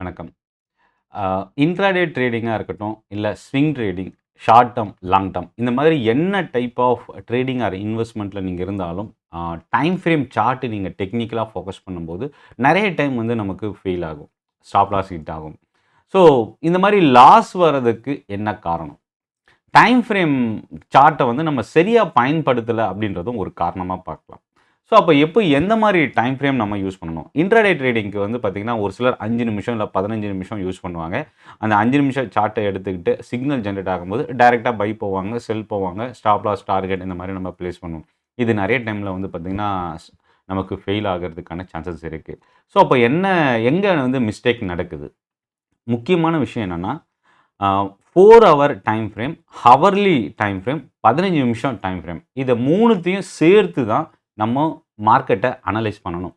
வணக்கம். இன்ட்ராடே ட்ரேடிங்கா இருக்கட்டும், இல்ல swing trading, short term, long term இந்த மாதிரி என்ன டைப் ஆஃப் ட்ரேடிங் ஆர் இன்வெஸ்ட்மெண்ட்ல நீங்க இருந்தாலும், டைம் ஃப்ரேம் சார்ட் நீங்க டெக்னிக்கலா ஃபோக்கஸ் பண்ணும்போது, நெறைய டைம் வந்து நமக்கு ஃபெயில் ஆகும். ஸ்டாப் லாஸ் ஹிட் ஆகும். ஸோ இந்த மாரி லாஸ் வரதுக்கு என்ன காரணம்? டைம் ஃப்ரேம் சார்ட்ட வந்து நம்ம சரியா பயன்படுத்தல அப்படின்றதும் ஒரு காரணமா பார்க்கலாம். ஸோ அப்ப எந்த மாரி டைம் ஃப்ரேம் நம்ம யூஸ் பண்ணணும்? இன்ட்ராடே ட்ரேடிங்க்கு வந்து பார்த்தீங்கன்னா, ஒரு சிலர் 5 நிமிஷம் இல்ல 15 நிமிஷம் யூஸ் பண்ணுவாங்க. அந்த 5 நிமிஷம் சார்ட்ட எடுத்துக்கிட்டு சிக்னல் ஜெனரேட் ஆகும்போது டைரக்ட்டா பை போவாங்க, செல் போவாங்க, ஸ்டாப் லாஸ், டார்கெட் இந்த மாரி நம்ம பிளேஸ் பண்ணுவோம். இது நெறைய டைம்ல வந்து பார்த்தீங்கன்னா, நமக்கு ஃபெயில் ஆகறதுக்கான சான்சஸ் இருக்கு. ஸோ அப்ப எங்க வந்து மிஸ்டேக் நடக்குது? முக்கியமான விஷயம் என்னன்னா, 4 hour time frame, hourly time frame, 15 நிமிஷம் டைம் ஃப்ரேம். இத 3த்தையும் சேர்த்து தான் நம்ம மார்க்கெட்ட அனலைஸ் பண்ணணும்.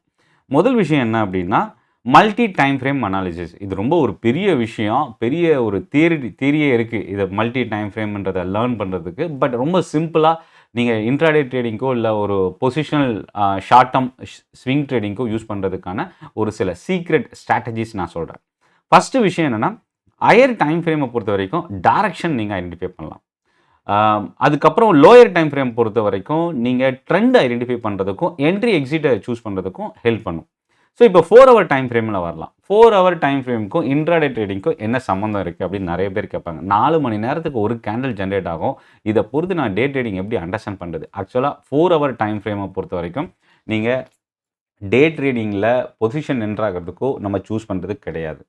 முதல் விஷயம் என்ன அப்டின்னா, மல்டி டைம் ஃப்ரேம் அனாலிசிஸ். இது ரொம்ப ஒரு பெரிய விஷயம். பெரிய ஒரு தியரியே இருக்கு. இத மல்டி டைம் ஃப்ரேம்ன்றத லேர்ன் பண்றதுக்கு. பட் ரொம்ப சிம்பிளா நீங்க இன்ட்ராடே ட்ரேடிங்க்கோ இல்ல ஒரு பொசிஷனல் ஷார்ட் டெர்ம் ஸ்விங் ட்ரேடிங்க்கோ யூஸ் பண்றதுக்கான ஒரு சில சீக்ரெட் ஸ்ட்ராட்டஜிஸ் நான் சொல்றேன். ஃபர்ஸ்ட் விஷயம் என்னன்னா, ஹையர் டைம் ஃப்ரேமை பொறுத்தவரைக்கும் டைரக்ஷன் நீங்க ஐடென்டிஃபை பண்ணலாம். அதுக்கப்புறம் லோயர் டைம் ஃப்ரேம் பொறுத்தவரைக்கும் நீங்க ட்ரெண்ட் ஐடென்டிஃபை பண்றதுக்கும், என்ட்ரி எக்ஸிட்ட சூஸ் பண்றதுக்கும் ஹெல்ப் பண்ணும். ஸோ இப்போ 4 ஹவர் டைம் ஃப்ரேம்ல வரலாம். 4 ஹவர் டைம் ஃப்ரேம்க்கும் இன்ட்ராடே ட்ரேடிங்க்கும் என்ன சம்மந்தம் இருக்கு அப்படின்னு நெறைய பேர் கேட்பாங்க. 4 மணி நேரத்துக்கு ஒரு கேண்டில் ஜெனரேட் ஆகும். இத பொறுத்து நான் டே ட்ரேடிங் எப்படி அண்டர்ஸ்டாண்ட் பண்றது? ஆக்சுவலா 4 ஹவர் டைம் ஃப்ரேம பொறுத்தவரைக்கும் நீங்க டே ட்ரேடிங்ல பொசிஷன் என்டர் ஆகுறதுக்கோ நம்ம சூஸ் பண்றது கிடையாது.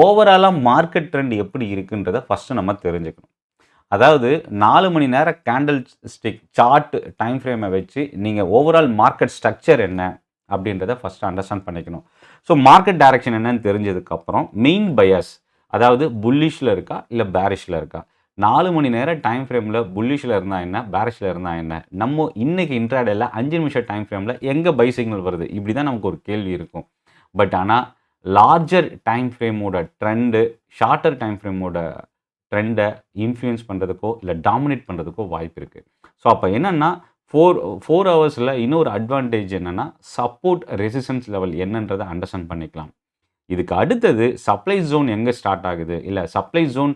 ஓவராலா மார்க்கெட் ட்ரெண்ட் எப்படி இருக்குன்றத ஃபர்ஸ்ட்டு நம்ம தெரிஞ்சுக்கணும். அதாவது 4 மணி நேர கேண்டில் ஸ்டிக் சார்ட் டைம் ஃப்ரேம வச்சு நீங்க ஓவரால் மார்க்கெட் ஸ்ட்ரக்சர் என்ன அப்படின்றத ஃபர்ஸ்ட்டு அண்டர்ஸ்டாண்ட் பண்ணிக்கணும். ஸோ மார்க்கெட் டைரக்ஷன் என்னன்னு தெரிஞ்சதுக்கப்புறம் மெயின் பயாஸ் அதாவது புல்லிஷ்ல இருக்கா? இல்ல பேரிஷ்ல இருக்கா? 4 மணி நேர டைம் ஃப்ரேம்ல புல்லிஷ்ல இருந்தா என்ன? பேரிஷ்ல இருந்தா என்ன? நம்ம இன்னைக்கு இன்ட்ராடேல 5 நிமிஷம் டைம் ஃப்ரேம்ல எங்க பை சிக்னல் வருது? இப்படி தான் நமக்கு ஒரு கேள்வி இருக்கும். பட் ஆனா லார்ஜர் டைம் ஃப்ரேமோட ட்ரெண்டு, ஷார்ட்டர் டைம் ஃப்ரேமோட ட்ரெண்ட இன்ஃப்ளூயன்ஸ் பண்றதுக்கோ, இல்ல டாமினேட் பண்றதுக்கோ வாய்ப்பு இருக்கு. ஸோ அப்ப என்னன்னா, 4 ஹவர்ஸ்ல இன்னொரு அட்வான்டேஜ் என்னன்னா, சப்போர்ட், ரெசிஸ்டன்ஸ் லெவல் என்னன்றத அண்டர்ஸ்டாண்ட் பண்ணிக்கலாம். இதுக்கு அடுத்தது சப்ளை ஜோன் எங்க ஸ்டார்ட் ஆகுது? இல்ல சப்ளை ஜோன்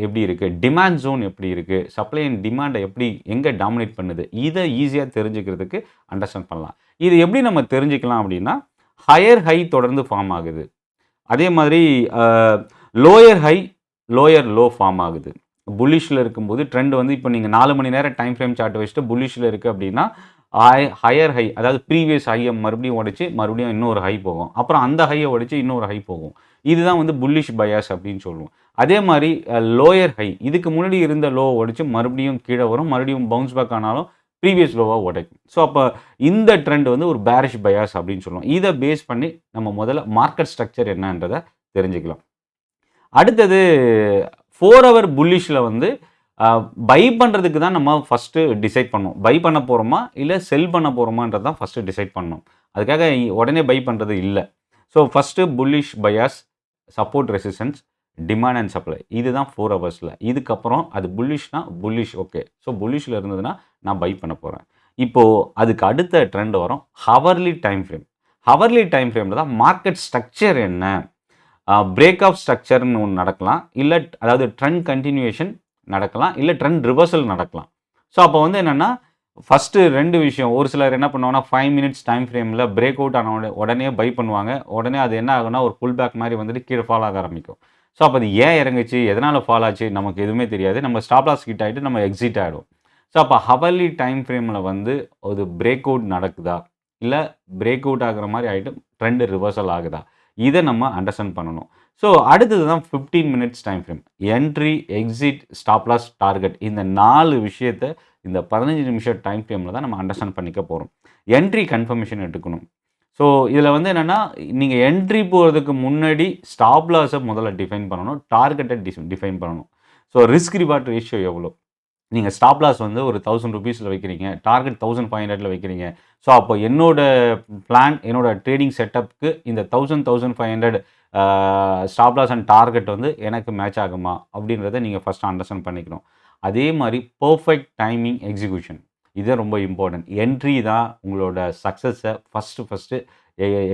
எப்படி இருக்கு? டிமாண்ட் ஜோன் எப்படி இருக்கு? சப்ளை அண்ட் டிமாண்ட எப்படி எங்க டாமினேட் பண்ணுது? இத ஈஸியா தெரிஞ்சுக்கிறதுக்கு அண்டர்ஸ்டாண்ட் பண்ணலாம். இது எப்படி நம்ம தெரிஞ்சுக்கலாம் அப்படின்னா, ஹையர் ஹை தொடர்ந்து ஃபார்ம் ஆகுது. அதே மாதிரி அ lower high, lower low form ஆகுது. புல்லிஷ்ல இருக்கும்போது ட்ரெண்ட் வந்து இப்போ நீங்க 4 மணி நேரம் டைம் ஃப்ரேம் சார்ட் வச்சுட்டு புல்லிஷ்ல இருக்கு அப்படின்னா, ஹையர் ஹை அதாவது ப்ரீவியஸ் ஹைய மறுபடியும் உடைச்சு மறுபடியும் இன்னொரு ஹை போகும். அப்புறம் அந்த ஹைய உடைச்சு இன்னொரு ஹை போகும். இதுதான் வந்து புல்லிஷ் பயாஸ் அப்படின்னு சொல்லுவோம். அதே மாரி லோயர் ஹை இதுக்கு முன்னாடி இருந்த லோவ உடைச்சு மறுபடியும் கீழ வரும். மறுபடியும் பவுன்ஸ் பேக் ஆனாலும் ப்ரீவியஸ் லோவா உடைக்கும். ஸோ அப்ப இந்த ட்ரெண்ட் வந்து ஒரு பேரிஷ் பயாஸ் அப்படின்னு சொல்லுவோம். இத பேஸ் பண்ணி நம்ம முதல்ல மார்க்கெட் ஸ்ட்ரக்சர் என்னன்றத தெரிஞ்சுக்கலாம். அடுத்தது 4 ஹவர் புல்லிஷ்ல வந்து பை பண்றதுக்கு தான் நம்ம ஃபர்ஸ்ட்டு டிசைட் பண்ணணும். பை பண்ண போறோமா? இல்ல செல் பண்ண போறோமான்றது தான் ஃபர்ஸ்ட்டு டிசைட் பண்ணணும். அதுக்காக உடனே பை பண்றது இல்ல. So first bullish bias, support resistance, demand and supply. இதுதான் 4 ஹவர்ஸ்ல. இதுக்கப்புறம் அது புல்லிஷ்னா புல்லிஷ் ஓகே. ஸோ புல்லிஷ்ல இருந்ததுன்னா நான் பை பண்ண போறேன். இப்போ அதுக்கு அடுத்த ட்ரெண்ட் வரும். Hourly time frame. Hourly time ஃப்ரேம்ல தான் மார்க்கெட் ஸ்ட்ரக்சர் என்ன? பிரேக் ஆஃப் ஸ்ட்ரக்சர்ன்னு ஒண்ணு நடக்கலாம். இல்ல அதாவது ட்ரெண்ட் கன்டினியூவேஷன் நடக்கலாம். இல்ல ட்ரெண்ட் ரிவர்சல் நடக்கலாம். ஸோ அப்போ வந்து என்னன்னா, ஃபர்ஸ்ட்டு 2 விஷயம். ஒரு சிலர் என்ன பண்ணுவாங்கன்னா, 5 மினிட்ஸ் டைம் ஃப்ரேம்ல பிரேக் அவுட் ஆன உடனே பை பண்ணுவாங்க. உடனே அது என்ன ஆகும்னா, ஒரு புல் பேக் மாரி வந்துட்டு கீழ ஃபால் ஆக ஆரம்பிக்கும். ஸோ அப்ப அது ஏன் இறங்குச்சு? எதனால ஃபால் ஆச்சு? நமக்கு எதுவுமே தெரியாது. நம்ம ஸ்டாப் லாஸ் ஹிட் ஆயிட்டு நம்ம எக்ஸிட் ஆயிடுவோம். ஸோ அப்ப ஹவர்லி டைம் ஃப்ரேம்ல வந்து ஒரு பிரேக் அவுட் நடக்குதா? இல்ல பிரேக் அவுட் ஆகுற மாரி ஆயிட்டு ட்ரெண்ட் ரிவர்சல் ஆகுதா? இத நம்ம அண்டர்ஸ்டாண்ட் பண்ணணும். ஸோ அடுத்தது தான் 15 minutes time frame. Entry, exit, stop loss, target இந்த 4 விஷயத்த இந்த 15 நிமிஷம் டைம் ஃப்ரேம்ல தான் நம்ம அண்டர்ஸ்டாண்ட் பண்ணிக்க போறோம். என்ட்ரி கன்ஃபர்மேஷன் எடுக்கணும். ஸோ இதில வந்து என்னன்னா, நீங்க என்ட்ரி போறதுக்கு முன்னாடி ஸ்டாப் லாஸ முதல்ல டிஃபைன் பண்ணணும். டார்கெட்ட டிஃபைன் பண்ணணும். ஸோ ரிஸ்க் ரிவார்ட் ரேஷியோ எவ்வளோ? நீங்க ஸ்டாப் லாஸ் வந்து ஒரு ₹1000ல வைக்கிறீங்க. டார்கெட் 1500ல வைக்கிறீங்க. ஸோ அப்போ என்னோட பிளான், என்னோட ட்ரேடிங் செட்டப்க்கு இந்த 1000, 1500 ஸ்டாப் லாஸ் அண்ட் டார்கெட் வந்து எனக்கு மேட்ச் ஆகுமா? அப்படின்றத நீங்க ஃபர்ஸ்ட் அண்டர்ஸ்டாண்ட் பண்ணிக்கணும். அதே மாரி பெர்ஃபெக்ட் டைமிங் எக்ஸிகியூஷன். இது ரொம்ப இம்பார்ட்டன்ட். என்ட்ரி தான் உங்களோட சக்சஸ ஃபர்ஸ்ட்டு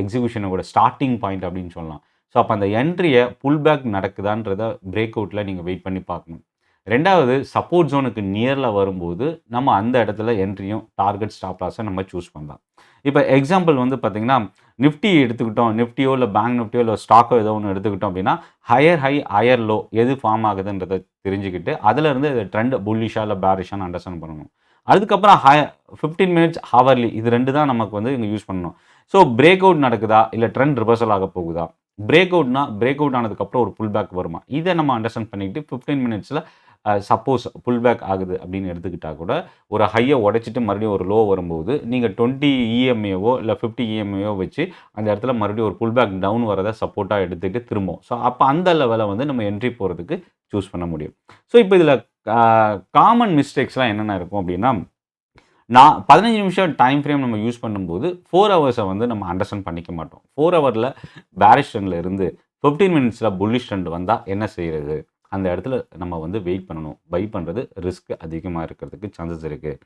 எக்ஸிகியூஷனோட ஸ்டார்ட்டிங் பாயிண்ட் அப்படின்னு சொல்லலாம். ஸோ அப்போ அந்த என்ட்ரியை புல் பேக் நடக்குதான்றத பிரேக் அவுட்டில் நீங்கள் வெயிட் பண்ணி பார்க்கணும். 2வது சப்போர்ட் ஜோனுக்கு நியரில் வரும்போது நம்ம அந்த இடத்துல என்ட்ரியும் டார்கெட் ஸ்டாப் லாஸை நம்ம சூஸ் பண்ணலாம். இப்போ எக்ஸாம்பிள் வந்து பார்த்தீங்கன்னா, நிஃப்டி எடுத்துக்கிட்டோம். நிஃப்டியோ இல்லை பேங்க் நிஃப்டியோ இல்லை ஸ்டாக்கோ ஏதோ ஒன்று எடுத்துக்கிட்டோம் அப்படின்னா, ஹையர் ஹை, ஹையர் லோ எது ஃபார்ம் ஆகுதுன்றதை தெரிஞ்சுக்கிட்டு, அதிலேருந்து இது ட்ரெண்ட் புல்லிஷா இல்லை பேரிஷான்னு அண்டர்ஸ்டாண்ட் பண்ணணும். அதுக்கப்புறம் 15 மினிட்ஸ் ஹவர்லி இது 2 தான் நமக்கு வந்து இங்கே யூஸ் பண்ணணும். ஸோ பிரேக் அவுட் நடக்குதா? இல்லை ட்ரெண்ட் ரிவர்சல் ஆக போகுதா? பிரேக் அவுட் ஆனதுக்கப்புறம் ஒரு புல் பேக் வருமா? இதை நம்ம அண்டர்ஸ்டாண்ட் பண்ணிக்கிட்டு 15 மினிட்ஸில் சப்போஸ் புல் பேக் ஆகுது அப்படின்னு எடுத்துக்கிட்டால் கூட ஒரு ஹையை உடைச்சிட்டு மறுபடியும் ஒரு லோ வரும்போது நீங்கள் 20 இஎம்ஏவோ இல்லை 50 இஎம்ஏவோ வச்சு அந்த இடத்துல மறுபடியும் ஒரு புல் பேக் டவுன் வரதை சப்போர்ட்டாக எடுத்துகிட்டு திரும்பும். ஸோ அப்போ அந்த லெவலை வந்து நம்ம என்ட்ரி போகிறதுக்கு சூஸ் பண்ண முடியும். ஸோ இப்போ இதில் காமன் மிஸ்டேக்ஸ்லாம் என்னென்ன இருக்கும் அப்படின்னா, 15 நிமிஷம் டைம் ஃப்ரேம் நம்ம யூஸ் பண்ணும்போது 4 ஹவர்ஸை வந்து நம்ம அண்டர்ஸ்டாண்ட் பண்ணிக்க மாட்டோம். 4 ஹவரில் பேரிஷ் ட்ரெண்டில் இருந்து 15 மினிட்ஸில் புல்லிஷ் ட்ரெண்ட் வந்தால் என்ன செய்கிறது? அந்த இடத்துல நம்ம வந்து வெயிட் பண்ணணும். பை பண்ணுறது ரிஸ்க் அதிகமாக இருக்கிறதுக்கு சான்சஸ் இருக்குது.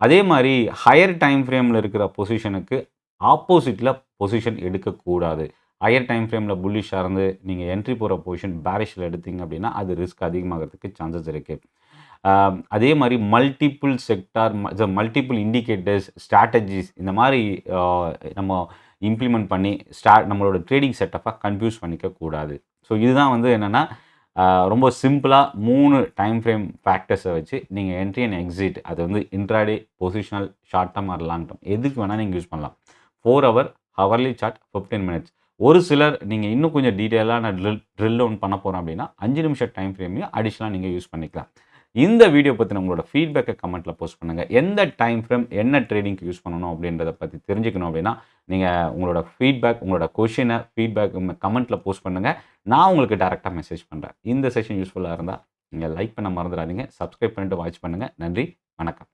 அதே மாதிரி ஹையர் டைம் ஃப்ரேமில் இருக்கிற பொசிஷனுக்கு ஆப்போசிட்டில் பொசிஷன் எடுக்கக்கூடாது. ஹையர் டைம் ஃப்ரேமில் புல்லிஷாக இருந்து நீங்கள் என்ட்ரி போகிற பொசிஷன் பேரிஷில் எடுத்தீங்க அப்படின்னா அது ரிஸ்க் அதிகமாகிறதுக்கு சான்சஸ் இருக்குது. அதே மாதிரி multiple sector, multiple indicators, strategies இந்த மாதிரி நம்ம இம்ப்ளிமெண்ட் பண்ணி நம்மளோட ட்ரேடிங் செட்டப்பை கன்ஃபியூஸ் பண்ணிக்கக்கூடாது. ஸோ இதுதான் வந்து என்னென்னா ரொம்ப சிம்பிளாக 3 டைம் ஃப்ரேம் ஃபேக்டர்ஸை வச்சு நீங்கள் என்ட்ரி அண்ட் எக்ஸிட் அது வந்து intraday, positional, short term or long term எதுக்கு வேணால் நீங்கள் யூஸ் பண்ணலாம். 4 ஹவர், ஹவர்லி சார்ட், 15 மினிட்ஸ். ஒரு சிலர் நீங்கள் இன்னும் கொஞ்சம் டீட்டெயிலாக நான் ட்ரில் ஒன் பண்ண போகிறேன் அப்படின்னா 5 நிமிஷம் டைம் ஃப்ரேமையும் அடிஷ்னலாக நீங்கள் யூஸ் பண்ணிக்கலாம். இந்த வீடியோ பற்றின உங்களோட ஃபீட்பேக்கை கமெண்ட்டில் போஸ்ட் பண்ணுங்கள். எந்த டைம் ஃப்ரேம் என்ன ட்ரேடிங்க்கு யூஸ் பண்ணணும் அப்படின்றத பற்றி தெரிஞ்சுக்கணும் அப்படின்னா நீங்கள் உங்களோட ஃபீட்பேக், உங்களோட கொஷினை ஃபீட்பேக் கமெண்ட்டில் போஸ்ட் பண்ணுங்கள். நான் உங்களுக்கு டேரெக்டாக மெசேஜ் பண்ணுறேன். இந்த செஷன் யூஸ்ஃபுல்லாக இருந்தால் நீங்கள் லைக் பண்ண மறந்துடாதீங்க. சப்ஸ்கிரைப் பண்ணிட்டு வாட்ச் பண்ணுங்கள். நன்றி, வணக்கம்.